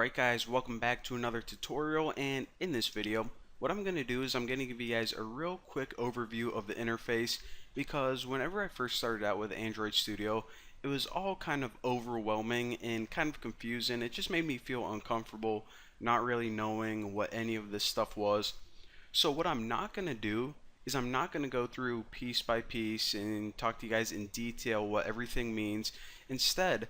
Alright guys, welcome back to another tutorial, and in this video what I'm going to do is I'm going to give you guys a real quick overview of the interface, because whenever I first started out with Android Studio it was all kind of overwhelming and kind of confusing. It just made me feel uncomfortable not really knowing what any of this stuff was. So what I'm not going to do is I'm not going to go through piece by piece and talk to you guys in detail what everything means. Instead,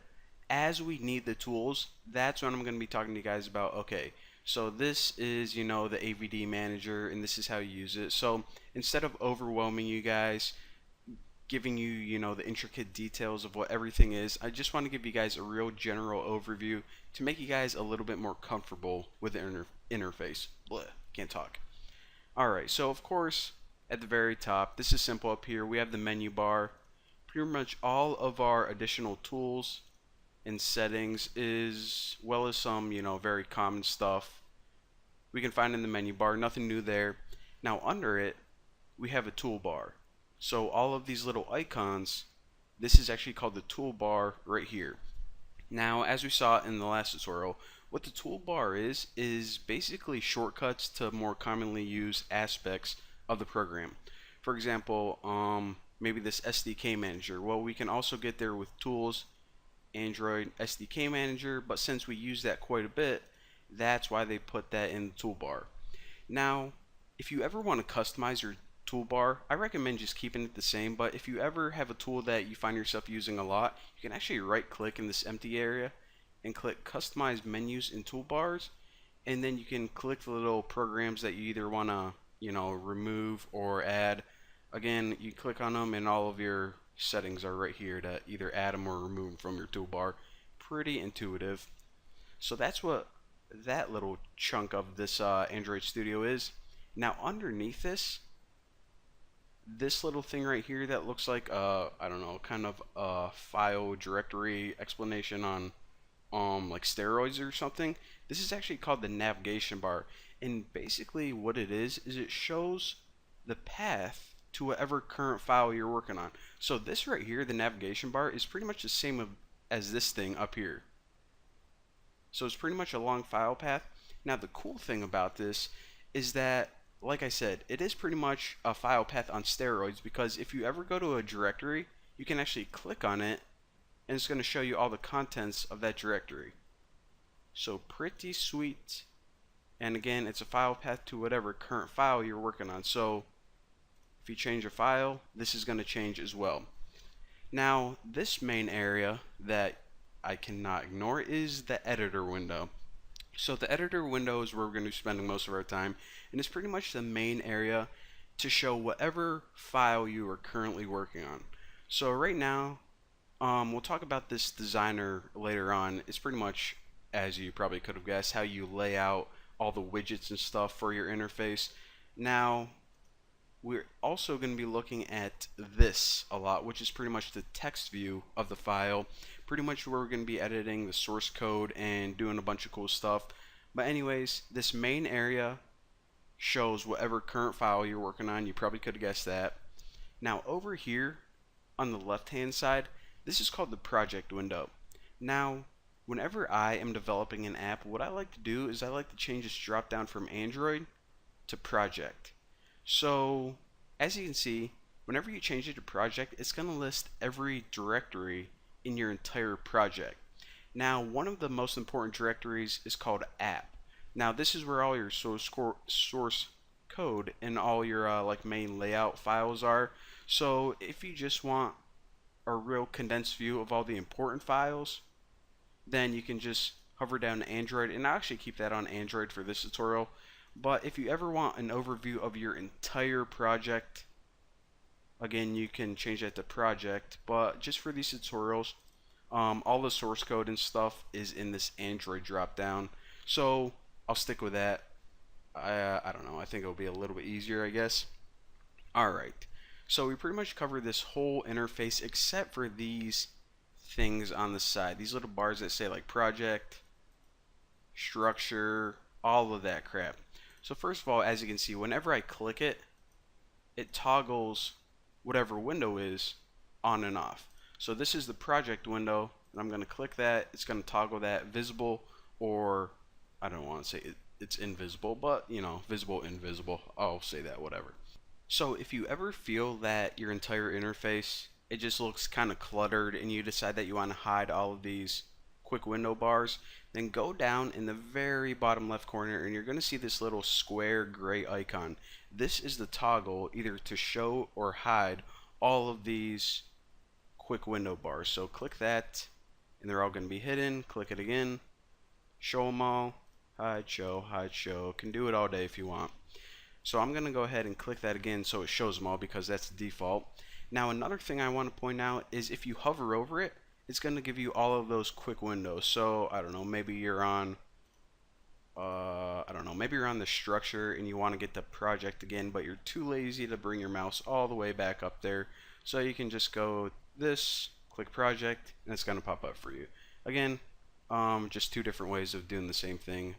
as we need the tools, that's when I'm going to be talking to you guys about, okay, so this is, the AVD manager and this is how you use it. So instead of overwhelming you guys, giving you, the intricate details of what everything is, I just want to give you guys a real general overview to make you guys a little bit more comfortable with the interface. Blech, can't talk. Alright, so of course, at the very top, this is simple up here. We have the menu bar. Pretty much all of our additional tools and settings, as well as some, very common stuff we can find in the menu bar. Nothing new there. Now under it, we have a toolbar. So all of these little icons, this is actually called the toolbar right here. Now, as we saw in the last tutorial, what the toolbar is basically shortcuts to more commonly used aspects of the program. For example, maybe this SDK manager. Well, we can also get there with tools, Android SDK manager, but since we use that quite a bit, that's why they put that in the toolbar. Now, if you ever want to customize your toolbar, I recommend just keeping it the same, but if you ever have a tool that you find yourself using a lot, you can actually right click in this empty area and click customize menus and toolbars, and then you can click the little programs that you either want to remove or add. Again, you click on them and all of your settings are right here to either add them or remove them from your toolbar. Pretty intuitive. So that's what that little chunk of this Android Studio is. Now underneath this little thing right here that looks like I don't know, kind of a file directory explanation on like steroids or something. This is actually called the navigation bar, and basically what it is it shows the path to whatever current file you're working on. So this right here, the navigation bar, is pretty much the same as this thing up here. So it's pretty much a long file path. Now the cool thing about this is that, like I said, it is pretty much a file path on steroids, because if you ever go to a directory, you can actually click on it and it's going to show you all the contents of that directory. So pretty sweet. And again, it's a file path to whatever current file you're working on. So if you change a file, this is going to change as well. Now, this main area that I cannot ignore is the editor window. So the editor window is where we're going to be spending most of our time, and it's pretty much the main area to show whatever file you are currently working on. So right now, we'll talk about this designer later on. It's pretty much, as you probably could have guessed, how you lay out all the widgets and stuff for your interface. Now, we're also going to be looking at this a lot, which is pretty much the text view of the file. Pretty much where we're going to be editing the source code and doing a bunch of cool stuff. But anyways, this main area shows whatever current file you're working on. You probably could have guessed that. Now over here on the left hand side, this is called the project window. Now whenever I am developing an app, what I like to do is I like to change this drop down from Android to project. So as you can see, whenever you change it to project, it's going to list every directory in your entire project. Now one of the most important directories is called app. Now this is where all your source code and all your like main layout files are. So if you just want a real condensed view of all the important files, then you can just hover down to Android, and I'll actually keep that on Android for this tutorial. But if you ever want an overview of your entire project, again, you can change that to project. But just for these tutorials, all the source code and stuff is in this Android drop down. So I'll stick with that. I don't know, I think it'll be a little bit easier, I guess. Alright, so we pretty much covered this whole interface except for these things on the side. These little bars that say like project, structure, all of that crap. So first of all, as you can see, whenever I click it, it toggles whatever window is on and off. So this is the project window, and I'm going to click that. It's going to toggle that visible or I don't want to say it's invisible, but you know, visible, invisible. I'll say that, whatever. So if you ever feel that your entire interface it just looks kind of cluttered and you decide that you want to hide all of these quick window bars, then go down in the very bottom left corner and you're going to see this little square gray icon. This is the toggle either to show or hide all of these quick window bars. So click that and they're all going to be hidden. Click it again, show them all, hide, show, hide, show. Can do it all day if you want. So I'm going to go ahead and click that again so it shows them all because that's the default. Now another thing I want to point out is if you hover over it, it's going to give you all of those quick windows. So I don't know, maybe you're on I don't know, maybe you're on the structure and you want to get the project again, but you're too lazy to bring your mouse all the way back up there. So you can just go this, click project, and it's going to pop up for you. Again, just two different ways of doing the same thing.